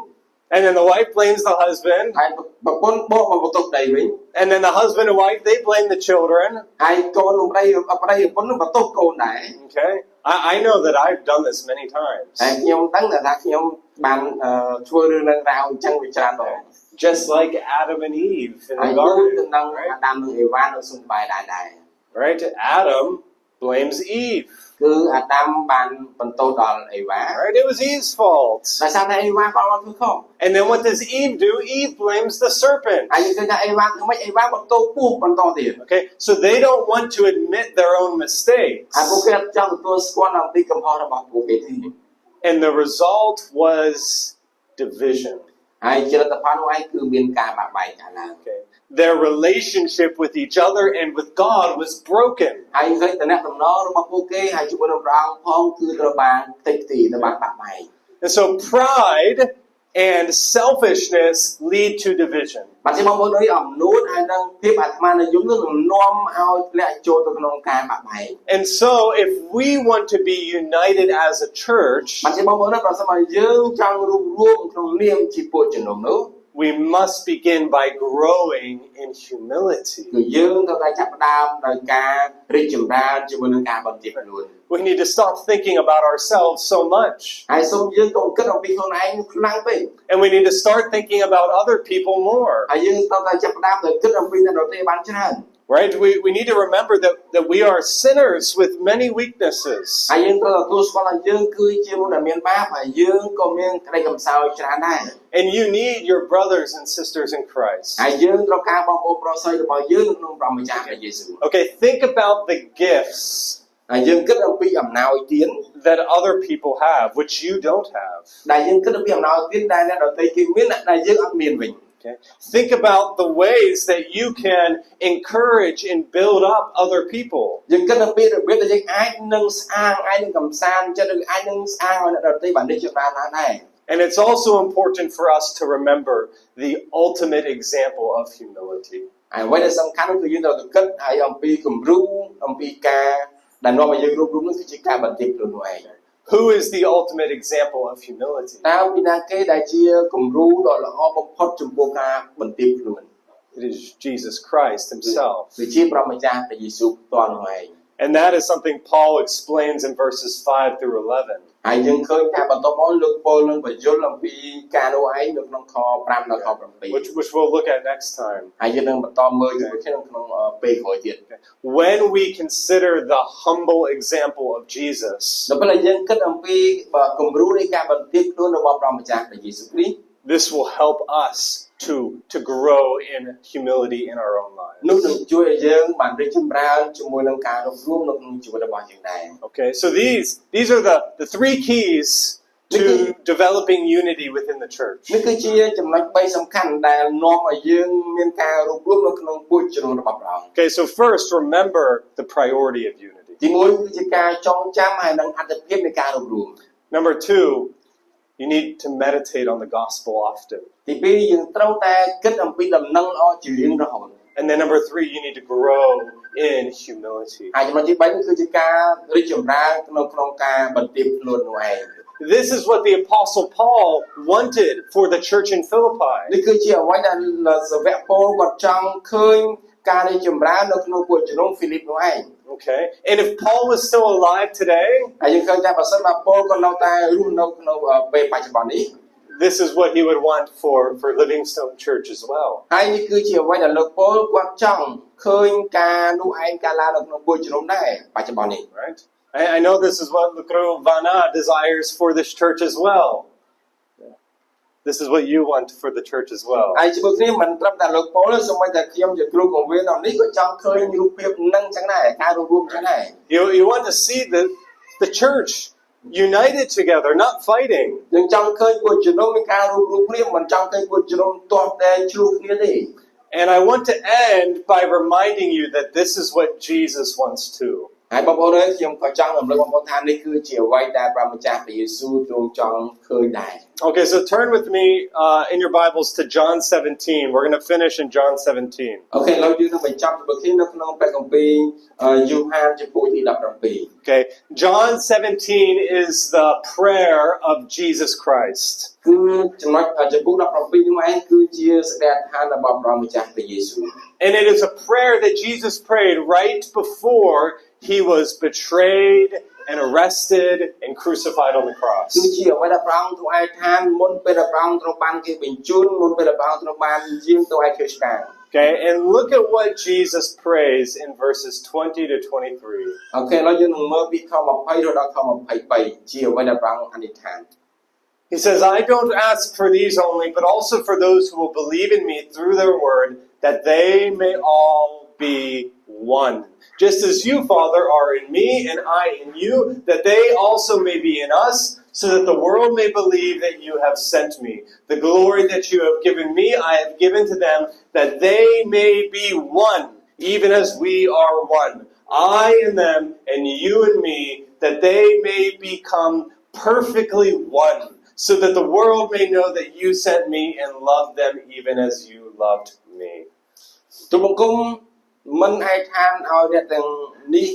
And then the wife blames the husband. ហើយប្រពន្ធបកមកបន្ទោសប្តីវិញ And then the husband and wife, they blame the children. ហើយកូនប្តីប្រពន្ធបន្ទោសកូនដែរ Okay? I know that I've done this many times. ហើយខ្ញុំដឹងថាខ្ញុំបានធ្វើរឿងនឹងរ៉ាវអញ្ចឹងវាច្រើនដង Just like Adam and Eve in ហើយ the ដូច garden. ទៅនឹងអាដាមនិងអេវ៉ានៅសួនក្បែរដែរ Right? Adam blames Eve. គឺអាដាមបានបន្ទោសដល់អេវ៉ា Right? It was Eve's fault. ដោយសារតែអេវ៉ាគាត់បានធ្វើខុស And then what does Eve do? Eve blames the serpent. ហើយយើងឃើញថាអេវ៉ាធ្វើម៉េចអេវ៉ាបន្ទោសពស់បន្តទៀត Okay? So they don't want to admit their own mistakes. ហើយពួកគេអត់ចង់ទទួលស្គាល់អំពីកំហុសរបស់ពួកគេទេ And the result was division. ហើយជាលទ្ធផលនោះឯងគឺមានការបាក់បែកកើតឡើង Okay? Their relationship with each other and with God was broken. ហើយឃើញតំណែងតំណងរបស់ពួកគេហើយជាមួយនឹងព្រះអង្គផងគឺត្រូវបានតិចទីត្រូវបានបាក់បែក And so pride and selfishness lead to division. បាទជាបងប្អូនអើយអំនួតហើយនឹងភាពអាត្មានិយមនឹងនាំឲ្យធ្លាក់ចូលទៅក្នុងការបាក់បែក And so if we want to be united as a church, បាទជាបងប្អូនប្រសិនបើយើងចង់រួមក្នុងនាមជាពួកជំនុំនោះ we must begin by growing in humility. គឺយើងត្រូវតែចាប់ផ្ដើមដោយការរីកចម្រើនជាមួយនឹងការបន្ទាបខ្លួន We need to stop thinking about ourselves so much. ហើយសូមយើងកុំគិតអំពីខ្លួនឯងខ្លាំងពេក And we need to start thinking about other people more. ហើយយើងត្រូវតែចាប់ផ្ដើមដោយគិតអំពីអ្នកដទៃបានច្រើន Right? We need to remember that we are sinners with many weaknesses. ហើយយើងត្រូវទទួលស្គាល់ថាយើងគឺជាមនុស្សដែលមានបាបហើយយើងក៏មានក្តីកំសោយច្រើនដែរ And you need your brothers and sisters in Christ. ហើយយើងត្រូវការបងប្អូនប្រុសស្រីរបស់យើងក្នុងព្រះម្ចាស់ព្រះយេស៊ូវ Okay, think about the gifts ហើយយើងគិតអំពីអំណោយទាន that other people have, which you don't have. ដែលយើងគិតអំពីអំណោយទានដែលអ្នកដទៃគេមានដែលយើងអត់មានវិញ Okay? Think about the ways that you can encourage and build up other people. យើងគិតអំពីរបៀបដែលយើងអាចនឹងស្អាងអាចនឹងកំសាន្តចិត្តឬអាចនឹងស្អាងឲ្យអ្នកដទៃបានរីកចម្រើនដែរ And it's also important for us to remember the ultimate example of humility. ហើយអ្វីដែលសំខាន់គឺយើងត្រូវគិតហើយអំពីគំរូអំពីការដែលនាំឲ្យយើងរួបរวมនោះគឺជាការបន្ទាបខ្លួននោះឯង Who is the ultimate example of humility? តើពីណាគេដែលជាគំរូដ៏ល្អបំផុតចំពោះការបន្ទាបខ្លួន It is Jesus Christ himself. គឺជាព្រះម្ចាស់ព្រះយេស៊ូវផ្ទាល់នោះឯង And that is something Paul explains in verses 5 through 11. ហើយយើងឃើញថាបន្តមកលោកប៉ូលនឹងបញ្យល់អំពីការនោះឯងនៅក្នុងខ5ដល់ខ7 Which we'll look at next time. ហើយយើងនឹងបន្តមើលជាមួយគ្នាក្នុងពេលក្រោយទៀត When we consider the humble example of Jesus, ដល់ពេលយើងគិតអំពីគំរូនៃការបន្ទាបខ្លួនរបស់ព្រះម្ចាស់ព្រះយេស៊ូវគ្រីស្ទ this will help us to grow in humility in our own lives. នោះនឹងជួយឲ្យយើងបានរីកចម្រើនជាមួយនឹងការរួបរวมនៅក្នុងជីវិតរបស់យើងដែរ Okay, so these are the three keys to developing unity within the church. នេះគឺជាចំណុច3សំខាន់ដែលនាំឲ្យយើងមានការរួបរวมនៅក្នុងពុជជ្រុងរបស់ព្រះអង្គ Okay, so first, remember the priority of unity. ទី1គឺជាការចងចាំហើយនឹងអត្ថប្រយោជន៍នៃការរួបរวม Number two, you need to meditate on the gospel often. ទី2យើងត្រូវតែគិតអំពីដំណឹងល្អជារៀងរហូត And then number three, you need to grow in humility. ហើយចំណុចទី3នេះគឺជាការរីកចម្រើនក្នុងការបន្ទាបខ្លួននោះឯង This is what the Apostle Paul wanted for the church in Philippi. នេះគឺជាអ្វីដែលសាវកប៉ូលគាត់ចង់ឃើញការរីកចម្រើននៅក្នុងពុជជ្រុងហ្វីលីបនោះឯង Okay, and if Paul was still alive today, ហើយយើងឃើញថាបើសិនបើប៉ូលគាត់នៅតែរស់នៅក្នុងពេលបច្ចុប្បន្ននេះ this is what he would want for Livingstone Church as well. ហើយនេះគឺជាអ្វីដែលលោកប៉ូលគាត់ចង់ឃើញការនោះឯងកាលឡើងនៅក្នុងពុជជ្រុងដែរបច្ចុប្បន្ននេះ Right? I know this is what Lucro Vana desires for this church as well. This is what you want for the church as well. ហើយជាមួយគ្នាមិនត្រឹមតែលោកប៉ូលទេសូម្បីតែខ្ញុំជាគ្រូបង្រៀននេះក៏ចង់ឃើញរូបភាពនឹងចឹងដែរការរួបរวมចឹងដែរ You want to see the church united together, not fighting. យើងចង់ឃើញពុជជ្រុងមានការរួបរวมគ្នាមិនចង់ឃើញពុជជ្រុងទាស់តែឆ្លោះគ្នាទេ And I want to end by reminding you that this is what Jesus wants too. ហើយបងប្អូនអើយខ្ញុំក៏ចង់រំលឹកបងប្អូនថានេះគឺជាអ្វីដែលព្រះម្ចាស់ព្រះយេស៊ូវទ្រង់ចង់ឃើញដែរ Okay, so turn with me in your Bibles to John 17. We're going to finish in John 17. អូខេឥឡូវយើងនឹងបញ្ចប់ជាមួយគ្នានៅក្នុងព្រះគម្ពីរយូហានចំពោះទី17 Okay, John 17 is the prayer of Jesus Christ. គឺចំណុចចំពោះ17នោះឯងគឺជាសេចក្តីអធិដ្ឋានរបស់ព្រះម្ចាស់ព្រះយេស៊ូវ And it is a prayer that Jesus prayed right before he was betrayed and arrested and crucified on the cross. គឺជាអ្វីដែលព្រះអង្គទ្រង់ឯកឋានមុនពេលដែលព្រះអង្គទ្រង់បានគេបញ្ជូនមុនពេលដែលព្រះអង្គទ្រង់បានយាងទៅឯគ្រីស្ទ Okay, and look at what Jesus prays in verses 20 to 23. អូខេឥឡូវយើងនឹងមើលពីខ20ដល់ខ23ជាអ្វីដែលព្រះអង្គអធិដ្ឋាន He says, I don't ask for these only, but also for those who will believe in me through their word, that they may all be one. Just as you, Father, are in me and I in you, that they also may be in us, so that the world may believe that you have sent me. The glory that you have given me, I have given to them, that they may be one, even as we are one. I in them and you in me, that they may become perfectly one, so that the world may know that you sent me and loved them even as you loved me. ទូលបង្គំមិនឯកឋានឲ្យអ្នកទាំងនេះ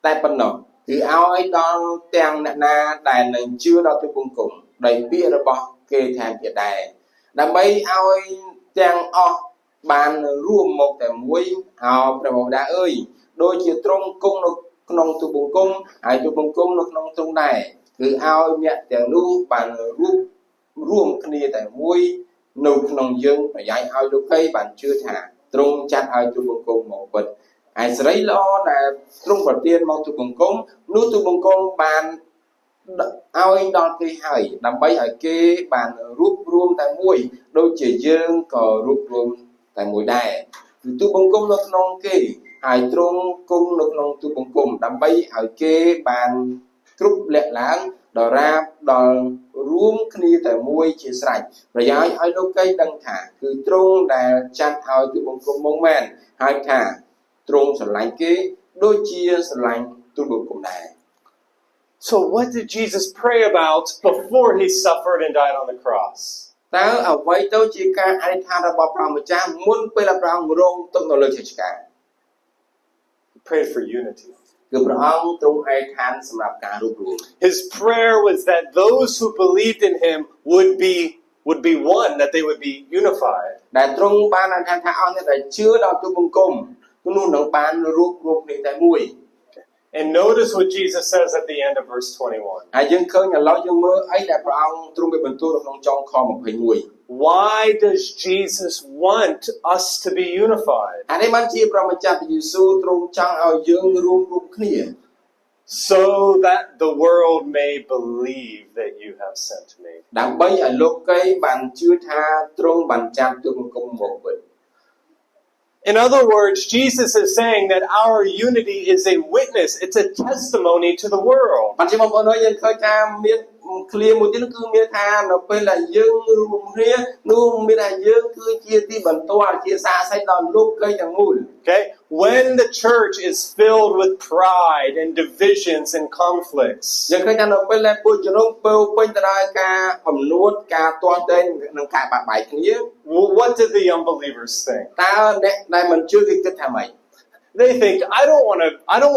តែប៉ុណ្ណោះគឺឲ្យដល់ទាំងអ្នកណាដែលនឹងជឿដល់ទូលបង្គំដោយពាក្យរបស់គេថែមទៀតដែរ ដើម្បីឲ្យទាំងអស់បានរួមមកតែមួយអោព្រះបិតាអើយដូចជាទ្រង់គង់នៅក្នុងទូបង្គំហើយទូបង្គំនៅក្នុងទ្រង់ដែរគឺឲ្យអ្នកទាំងនោះបានរួមគ្នាតែមួយនៅក្នុងយើងប្រយោជន៍ឲ្យលោកីបានជឿថាទ្រង់ចាត់ឲ្យទូបង្គំមកពិតឯសេរីល្អដែលទ្រង់ប្រទានមកទូបង្គំនោះទូបង្គំបានឲ្យដល់គេហើយដើម្បីឲ្យគេបានរួបរวมតែមួយដូចជាយើងក៏រួបរวมតែមួយដែរគឺទូបង្គំនៅក្នុងគេហើយទ្រង់គង់នៅក្នុងទូបង្គំដើម្បីឲ្យគេបានគ្រប់លាក់ឡើងដល់រាបដល់រួមគ្នាតែមួយជាស្រេចប្រយោជន៍ឲ្យលោកីដឹងថាគឺទ្រង់ដែលចាត់ឲ្យទូបង្គំមកមែនហើយថាទ្រង់ស្រឡាញ់គេដូចជាស្រឡាញ់ទូបង្គំដែរ So what did Jesus pray about before he suffered and died on the cross? តើអ្វីទៅជាការអធិដ្ឋានរបស់ព្រះម្ចាស់មុនពេលព្រះអង្គរងទុក្ខនៅលើឈើឆ្កាង He prayed for unity. គឺព្រះអង្គទ្រង់អធិដ្ឋានសម្រាប់ការរួបរวม His prayer was that those who believed in him would be one, that they would be unified. ដែលទ្រង់បានអធិដ្ឋានថាអង្គដែលជឿដល់ទូបង្គំនោះនឹងបានរួបរวมគ្នាតែមួយ And notice what Jesus says at the end of verse 21. ហើយយើងឃើញឥឡូវយើងមើលអីដែលព្រះអង្គទ្រង់បានបន្ទូលនៅក្នុងចុងខ21 Why does Jesus want us to be unified? អានេះបានជាព្រះម្ចាស់ព្រះយេស៊ូវទ្រង់ចង់ឲ្យយើងរួមគ្នា So that the world may believe that you have sent me. ដើម្បីឲ្យលោកីបានជឿថាទ្រង់បានចាត់ទូបង្គំមកវិញ In other words, Jesus is saying that our unity is a witness, it's a testimony to the world. បាទជាបងប្អូនអើយយើងឃើញថាមានឃ្លាមួយទៀតគឺមានថានៅពេលដែលយើងរួមគ្នានោះមានថាយើងគឺជាទីបន្ទាល់ជាសារស័យដល់លោកីទាំងមូល Okay? When the church is filled with pride and divisions and conflicts, យើងឃើញថានៅពេលដែលពួកជំនុំពោពេញទៅដោយការអំនួតការទាស់ទែងនិងការបាក់បែកគ្នា what do the unbelievers think? តើអ្នកដែលមិនជឿគេគិតថាម៉េច They think, I don't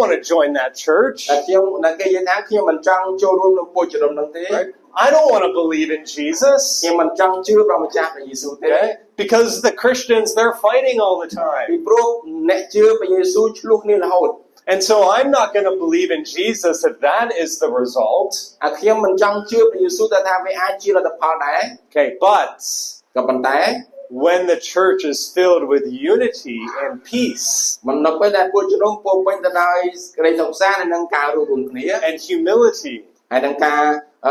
want to join that church. តែខ្ញុំដែលគេនិយាយថាខ្ញុំមិនចង់ចូលរួមក្នុងពួកជំនុំនោះទេ Right? I don't want to believe in Jesus. ខ្ញុំមិនចង់ជឿព្រះម្ចាស់ព្រះយេស៊ូវទេ Okay? Because the Christians, they're fighting all the ពី time. ព្រោះអ្នកជឿព្រះយេស៊ូវឆ្លោះគ្នារហូត And so I'm not going to believe in Jesus if that is the result. អាខ្ញុំមិនចង់ជឿព្រះយេស៊ូវតែថាវាអាចជាលទ្ធផលដែរ Okay, but ក៏ប៉ុន្តែ when the church is filled with unity and peace មិននៅពេលដែលពួកជំនុំពោពេញទៅដោយក្តីសង្សារនិងការរួបរวมគ្នា and humility, ហើយនឹងការ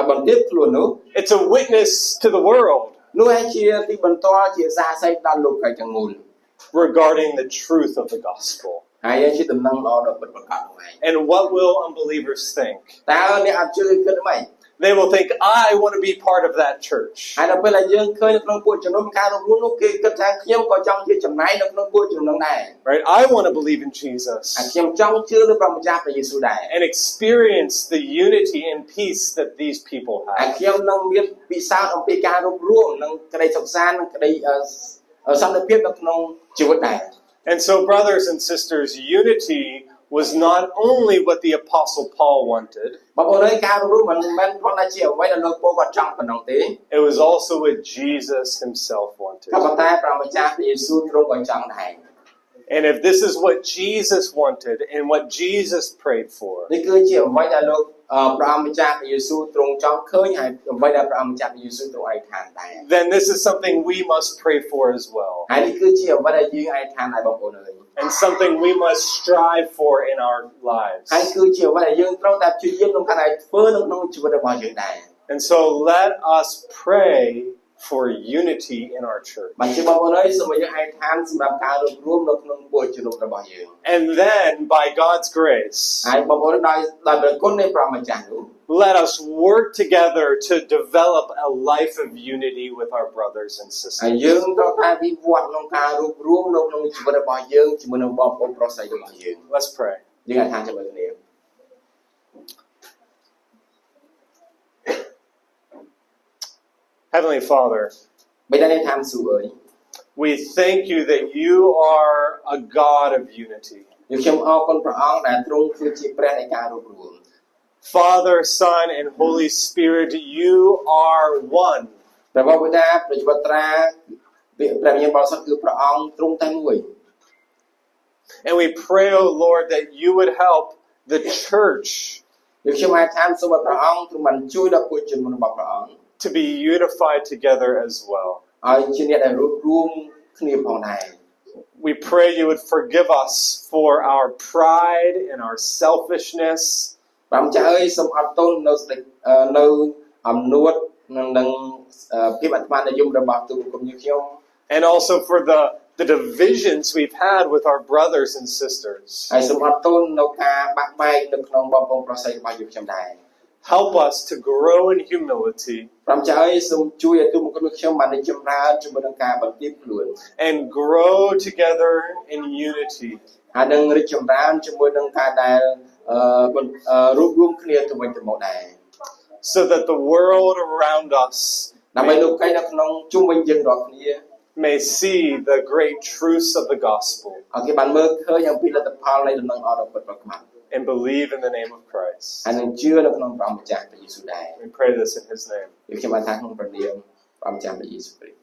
បន្ទាបខ្លួននោះ it's a witness to the world នោះឯងជាទីបន្ទាល់ជាសារស័យដល់លោកីទាំងមូល regarding the truth of the gospel. ហើយជាដំណឹងល្អដល់ពិតប្រាកដនោះឯង And what will unbelievers think? តើអ្នកអត់ជឿគិតម៉េច They will think, I want to be part of that church. ហើយដល់ពេលដែលយើងឃើញក្នុងពួកជំនុំការរួបរวมនោះគេគិតថាខ្ញុំក៏ចង់ជាចំណែកនៅក្នុងពួកជំនុំដែរ Right? I want to believe in Jesus ហើយខ្ញុំចង់ជឿលើព្រះម្ចាស់ព្រះយេស៊ូវដែរ and experience the unity and peace that these people ហើយ have. ខ្ញុំនឹងមានពិសោធន៍អំពីការរួបរวมនិងក្តីសង្សារនិងក្តីសន្តិភាពនៅក្នុងជីវិតដែរ And so, brothers and sisters, unity was not only what the Apostle Paul wanted, បងប្អូនអើយការរួបរวมមិនមែនគ្រាន់តែជាអ្វីដែលលោកពូគាត់ចង់ប៉ុណ្ណោះទេ it was also what Jesus himself wanted. ក៏ប៉ុន្តែព្រះម្ចាស់ព្រះយេស៊ូវទ្រង់ក៏ចង់ដែរ And if this is what Jesus wanted and what Jesus prayed for, នេះគឺជាអ្វីដែលលោកព្រះម្ចាស់ព្រះយេស៊ូវទ្រង់ចង់ឃើញហើយអ្វីដែលព្រះម្ចាស់ព្រះយេស៊ូវទ្រង់អធិដ្ឋានដែរ then this is something we must pray for as well. ហើយនេះគឺជាអ្វីដែលយើងអធិដ្ឋានដែរបងប្អូនអើយ And something we must strive for in our lives. ហើយគឺជាអ្វីដែលយើងត្រូវតែព្យាយាមក្នុងការធ្វើនៅក្នុងជីវិតរបស់យើងដែរ And so let us pray for unity in our church. បាទជាបងប្អូនអើយសូមយើងអធិដ្ឋានសម្រាប់ការរួបរวมនៅក្នុងពួកជំនុំរបស់យើង And then, by God's grace, ហើយបងប្អូនដោយព្រះគុណនៃព្រះម្ចាស់នោះ let us work together to develop a life of unity with our brothers and ហើយ sisters. យើងត្រូវតែវិវត្តក្នុងការរួបរวมនៅក្នុងជីវិតរបស់យើងជាមួយនឹងបងប្អូនប្រុសស្រីរបស់យើង Let's pray. យើងអធិដ្ឋានជាមួយគ្នា Heavenly Father, បិតានៃឋានសួគ៌អើយ we thank you that you are a God of unity. ខ្ញុំអរគុណព្រះអង្គដែលទ្រង់គឺជាព្រះនៃការរួបរวม Father, Son, and Holy Spirit, you are one. ព្រះបិតាព្រះជីវិតត្រាព្រះវិញ្ញាណបរិសុទ្ធគឺព្រះអង្គទ្រង់តែមួយ And we pray, O Lord, that you would help the church ដូចខ្ញុំអាចថាសូមឲ្យព្រះអង្គទ្រង់បានជួយដល់ពួកជនរបស់ព្រះអង្គ to be unified together as well. ឲ្យជាអ្នកដែលរួបរวมគ្នាផងដែរ We pray you would forgive us for our pride and our selfishness. ព្រះម្ចាស់អើយសូមអត់ទោសនៅនៅអំនួតនិងភាពអាត្មានិយមរបស់ទូលគុំខ្ញុំ And also for the divisions we've had with our brothers and sisters. ហើយសូមអត់ទោសនៅការបាក់បែកនៅក្នុងបងប្អូនប្រុសស្រីរបស់យើងខ្ញុំដែរ Help us to grow in humility ព្រះម្ចាស់អើយសូមជួយឲ្យទូលគុំខ្ញុំបានចម្រើនជាមួយនឹងការបន្ទាបខ្លួន and grow together in unity. ហើយនឹងរីកចម្រើនជាមួយនឹងការដែលរួបរวมគ្នាទៅវិញទៅមកដែរ So that the world around us ដើម្បីលោកកៃនៅក្នុងជុំវិញយើងរាល់គ្នា may see the great truths of the gospel ឲ្យគេបានមើលឃើញអំពីលទ្ធផលនៃដំណឹងអរដ៏ពិតប្រាកដ and believe in the name of Christ. ហើយនឹងជឿនៅក្នុងព្រះម្ចាស់ព្រះយេស៊ូវដែរ We pray this in his name. ខ្ញុំបានថាក្នុងព្រះនាមព្រះម្ចាស់ព្រះយេស៊ូវគ្រីស្ទ